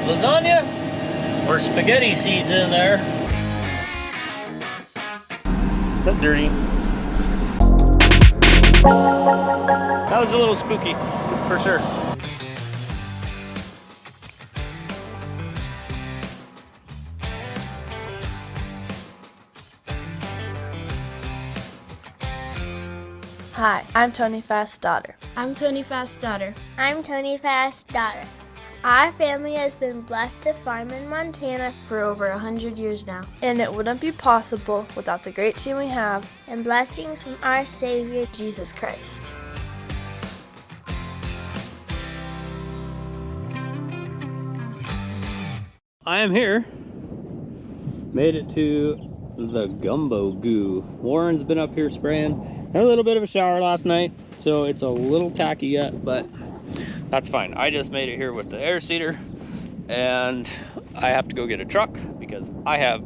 lasagna or spaghetti seeds in there. Is that dirty? That was a little spooky, for sure. Hi, I'm Tony Fast's daughter. I'm Tony Fast's daughter. I'm Tony Fast's daughter. Our family has been blessed to farm in Montana For over 100 years now. And it wouldn't be possible without the great team we have and blessings from our Savior, Jesus Christ. I am here. Made it to the gumbo goo. Warren's been up here spraying. Had a little bit of a shower last night, so it's a little tacky yet, but that's fine. I just made it here with the air seeder, and I have to go get a truck because I have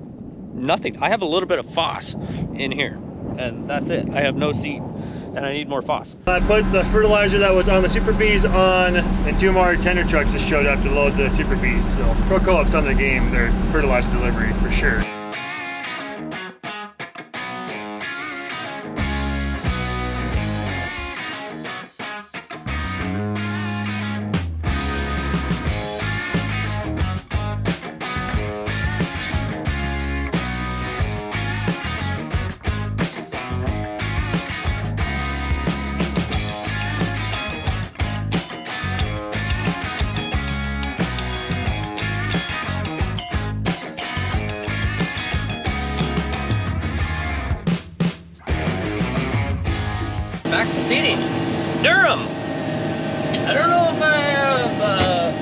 nothing. I have a little bit of FOSS in here, and that's it. I have no seed, and I need more FOSS. I put the fertilizer that was on the Super Bees on, and 2 more tender trucks just showed up to load the Super Bees. So Pro Co-op's on the game, their fertilizer delivery for sure. Back to seeding. Durham! I don't know if I have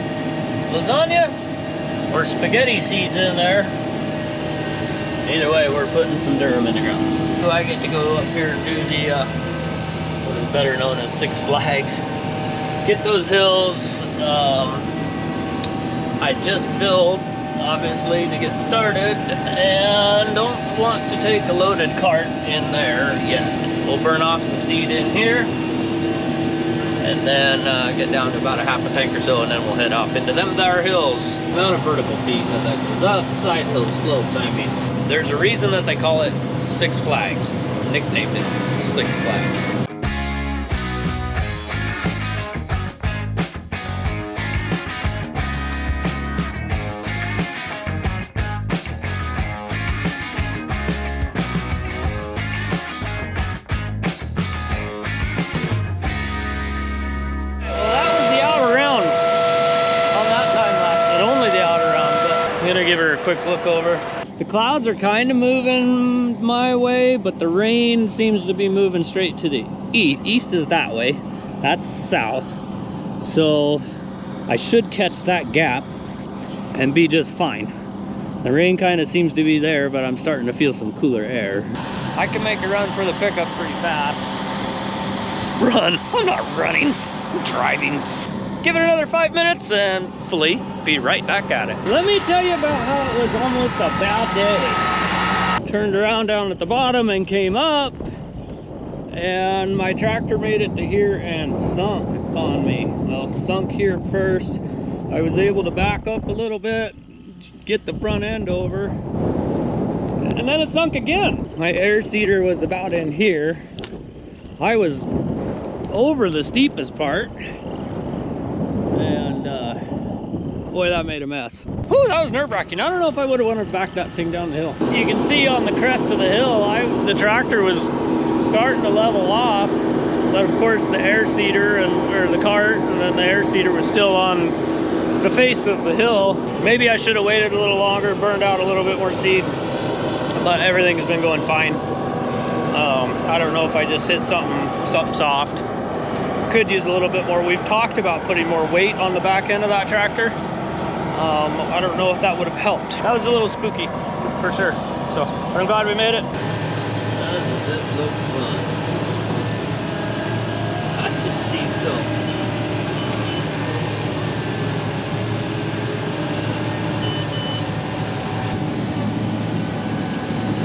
lasagna or spaghetti seeds in there. Either way, we're putting some Durham in the ground. So I get to go up here and do the, what is better known as Six Flags. Get those hills. I just filled, obviously, to get started, and don't want to take a loaded cart in there yet. We'll burn off some seed in here, and then get down to about a half a tank or so, and then we'll head off into them there hills. The amount of vertical feet that goes up side hill slopes, I mean, there's a reason that they call it Six Flags, nicknamed it Six Flags. Give her a quick look over. The clouds are kind of moving my way, but the rain seems to be moving straight to the east. East is that way, that's south. So I should catch that gap and be just fine. The rain kind of seems to be there, but I'm starting to feel some cooler air. I can make a run for the pickup pretty fast. Run? I'm not running, I'm driving. Give it another 5 minutes and hopefully be right back at it. Let me tell you about how it was almost a bad day. Turned around down at the bottom and came up, and my tractor made it to here and sunk on me. Well, sunk here first. I was able to back up a little bit, get the front end over, and then it sunk again. My air seeder was about in here. I was over the steepest part. And boy, that made a mess. Whew, that was nerve-wracking. I don't know if I would have wanted to back that thing down the hill. You can see on the crest of the hill, the tractor was starting to level off, but of course the air seeder or the cart, and then the air seeder was still on the face of the hill. Maybe I should have waited a little longer, burned out a little bit more seed, but everything's been going fine. I don't know if I just hit something soft. Could use a little bit more. We've talked about putting more weight on the back end of that tractor. I don't know if that would have helped. That was a little spooky, for sure. So I'm glad we made it. Doesn't this look fun? That's a steep hill.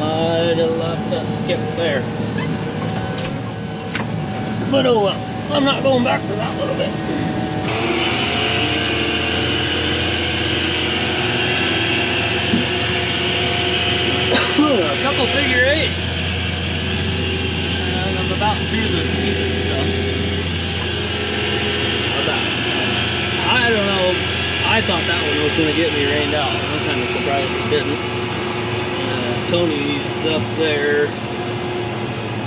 I'd have loved to skip there. But oh well. I'm not going back for that little bit. through the steep stuff. I don't know. I thought that one was going to get me rained out. I'm kind of surprised it didn't. Tony's up there.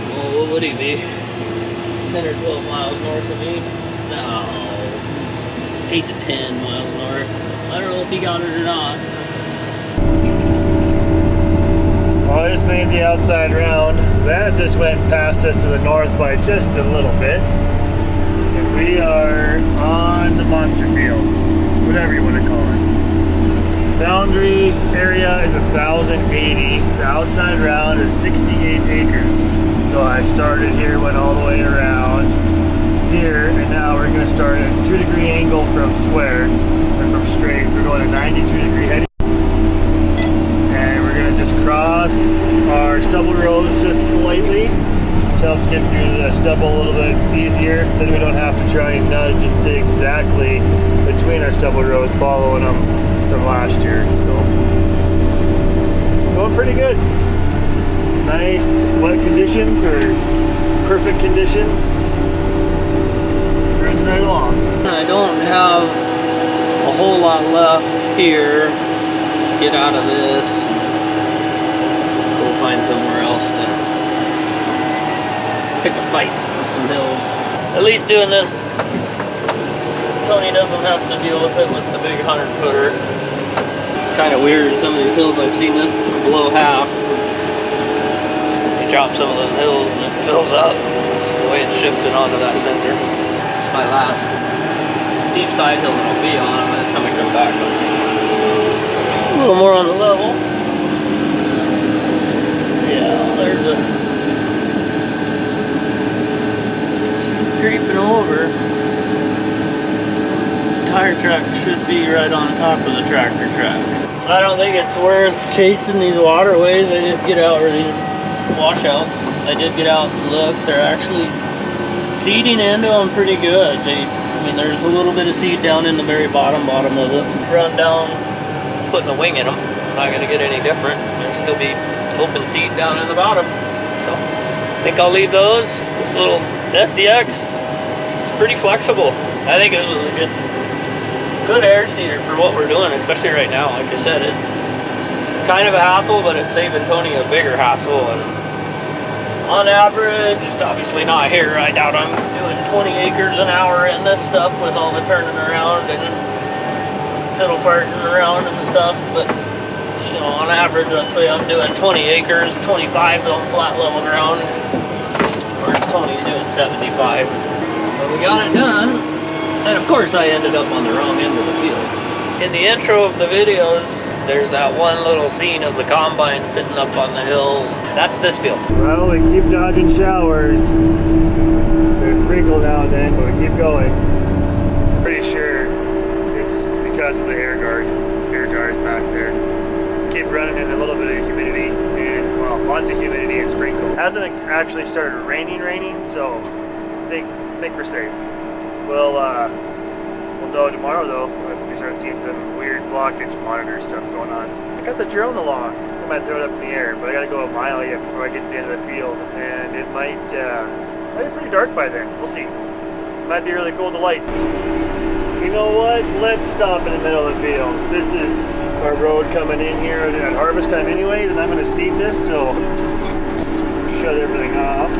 Well, what would he be? 10 or 12 miles north of me? No. 8 to 10 miles north. I don't know if he got it or not. Well, I just made the outside round. That just went past us to the north by just a little bit. And we are on the monster field, whatever you want to call it. Boundary area is 1,080. The outside round is 68 acres. So I started here, went all the way around here, and now we're going to start at a 2-degree angle from square, or from straight. So we're going to 92-degree heading. And we're going to just cross our stubble rows just slightly. This helps get through the stubble a little bit easier. Then we don't have to try and nudge and stay exactly between our stubble rows, following them from last year. So going pretty good. Nice wet conditions, or perfect conditions. Cruising right along. I don't have a whole lot left here. Get out of this. Go find somewhere else to pick a fight with some hills. At least doing this, Tony doesn't have to deal with it with the big 100-footer. It's kind of weird. Some of these hills I've seen this below half. You drop some of those hills and it fills up. It's the way it's shifted onto that sensor. This is my last steep side hill that I'll be on by the time I come back. A little more on the level. Yeah, there's a creeping over. Tire track should be right on top of the tractor tracks. I don't think it's worth chasing these waterways. I did get out, or these washouts. I did get out and look. They're actually seeding into them pretty good. I mean, there's a little bit of seed down in the very bottom of it. Run down, putting a wing in them. Not going to get any different. There'll still be open seed down in the bottom. So I think I'll leave those. This little SDX, it's pretty flexible. I think it was a good air seeder for what we're doing, especially right now. Like I said, it's kind of a hassle, but it's saving Tony a bigger hassle. And on average, obviously not here, I doubt I'm doing 20 acres an hour in this stuff with all the turning around and fiddle farting around and stuff, but you know, on average, let's say I'm doing 20 acres, 25 on flat level ground, whereas Tony's doing 75. But we got it done, and of course I ended up on the wrong end of the field. In the intro of the videos, there's that one little scene of the combine sitting up on the hill. That's this field. Well, we keep dodging showers. They're sprinkled now and then, but we keep going. Pretty sure it's because of the air jars back there. Keep running in a little bit of humidity, and well, lots of humidity and sprinkle. Hasn't actually started raining, so I think we're safe. We'll know tomorrow though if we start seeing some weird blockage monitor stuff going on. I got the drone along. I might throw it up in the air, but I gotta go a mile yet before I get to the end of the field, and it might be pretty dark by then. We'll see. Might be really cool to lights. You know what? Let's stop in the middle of the field. This is our road coming in here at harvest time anyways, and I'm going to seed this, so just shut everything off.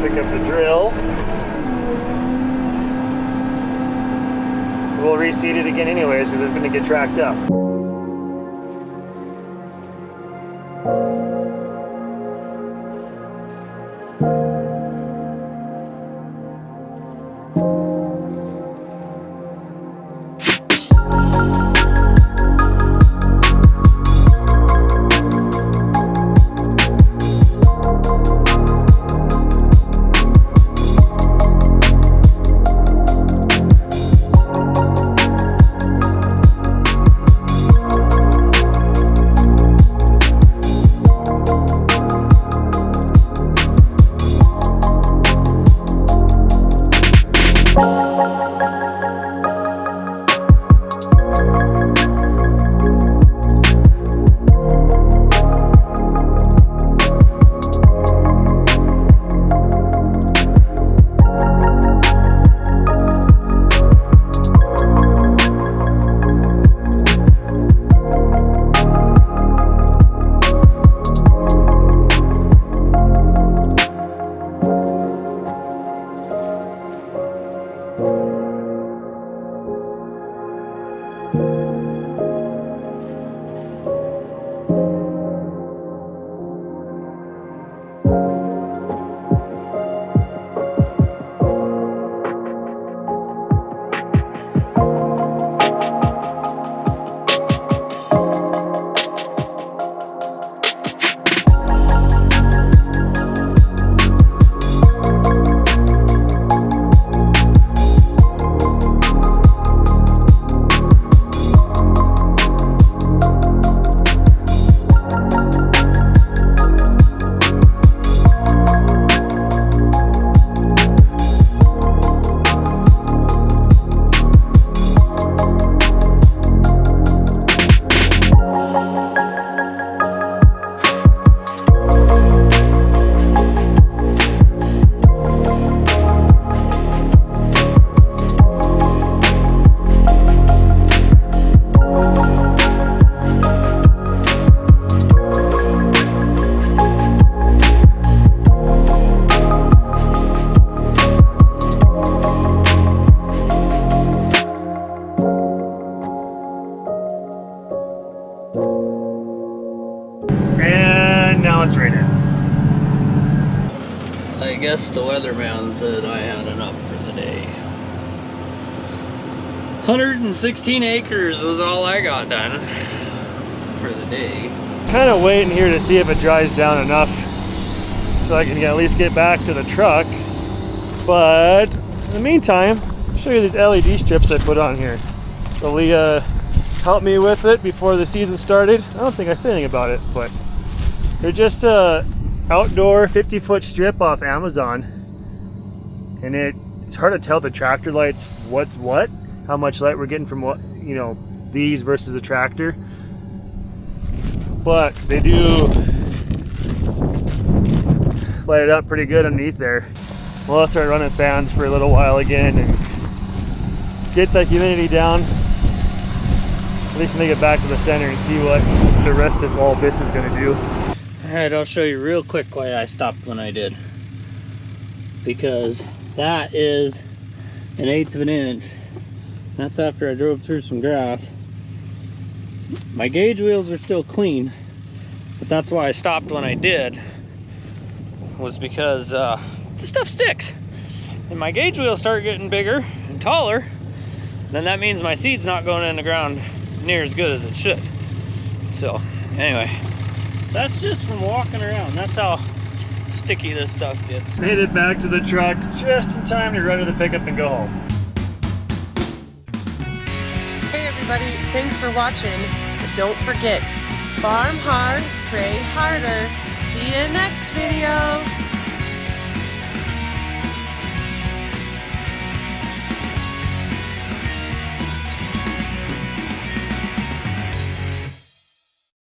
Pick up the drill. We'll reseed it again anyways because it's going to get tracked up. wants right now. I guess the weatherman said I had enough for the day. 116 acres was all I got done for the day. Kind of waiting here to see if it dries down enough so I can at least get back to the truck. But in the meantime, I'll show you these LED strips I put on here. So Leah helped me with it before the season started. I don't think I said anything about it, but they're just a outdoor 50-foot strip off Amazon. And it's hard to tell the tractor lights what's what, how much light we're getting from what, you know, these versus a tractor. But they do light it up pretty good underneath there. We'll start running fans for a little while again and get the humidity down. At least make it back to the center and see what the rest of all this is going to do. Alright, I'll show you real quick why I stopped when I did. Because that is 1/8 of an inch. That's after I drove through some grass. My gauge wheels are still clean, but that's why I stopped when I did, was because this stuff sticks. And my gauge wheels start getting bigger and taller, then that means my seed's not going in the ground near as good as it should. So anyway, that's just from walking around. That's how sticky this stuff gets. Made it back to the truck just in time to run to the pickup and go home. Hey everybody, thanks for watching. But don't forget, farm hard, pray harder. See you next video.